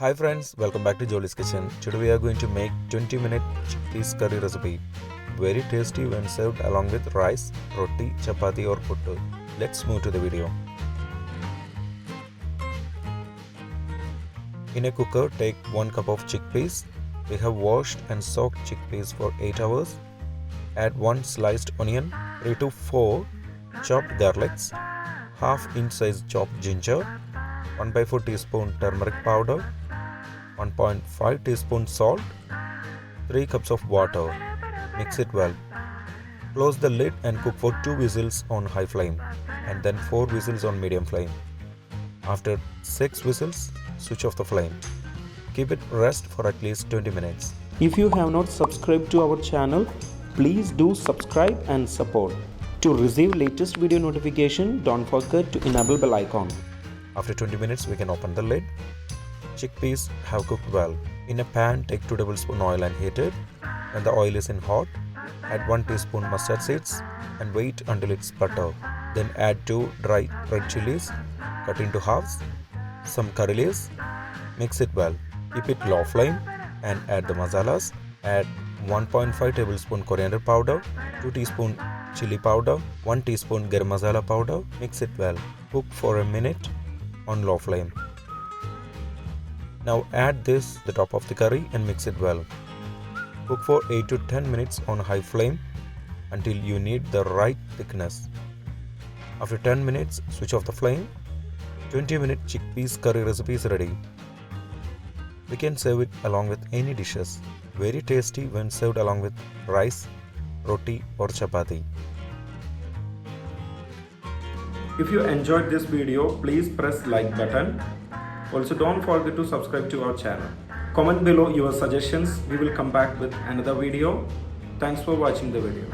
Hi friends, welcome back to Jolys kitchen. Today we are going to make 20-minute chickpeas curry recipe. Very tasty when served along with rice, roti, chappathi or puttu. Let's move to the video. In a cooker, take 1 cup of chickpeas. We have washed and soaked chickpeas for 8 hours. Add 1 sliced onion, 3 to 4 chopped garlics, half inch size chopped ginger, 1/4 teaspoon turmeric powder, 1.5 teaspoon salt, 3 cups of water. Mix it well. Close the lid and cook for 2 whistles on high flame and then 4 whistles on medium flame. After 6 whistles, switch off the flame. Keep it rest for at least 20 minutes. If you have not subscribed to our channel, please do subscribe and support. To receive latest video notification, don't forget to enable bell icon. After 20 minutes, we can open the lid. Chickpeas have cooked well. In a pan, take 2 tablespoons oil and heat it. When the oil is in hot, add 1 teaspoon mustard seeds and wait until it's butter. Then add 2 dry red chilies cut into halves, some curry leaves. Mix it well. Keep it low flame and add the masalas. Add 1.5 tablespoon coriander powder, 2 teaspoon chili powder, 1 teaspoon garam masala powder. Mix it well. Cook for a minute on low flame. Now add this the top of the curry and mix it well. Cook for 8 to 10 minutes on high flame until you need the right thickness. After 10 minutes, switch off the flame. 20-minute chickpeas curry recipe is ready. We can serve it along with any dishes. Very tasty when served along with rice, roti or chappathi. If you enjoyed this video, please press like button. Also, don't forget to subscribe to our channel. Comment below your suggestions. We will come back with another video. Thanks for watching the video.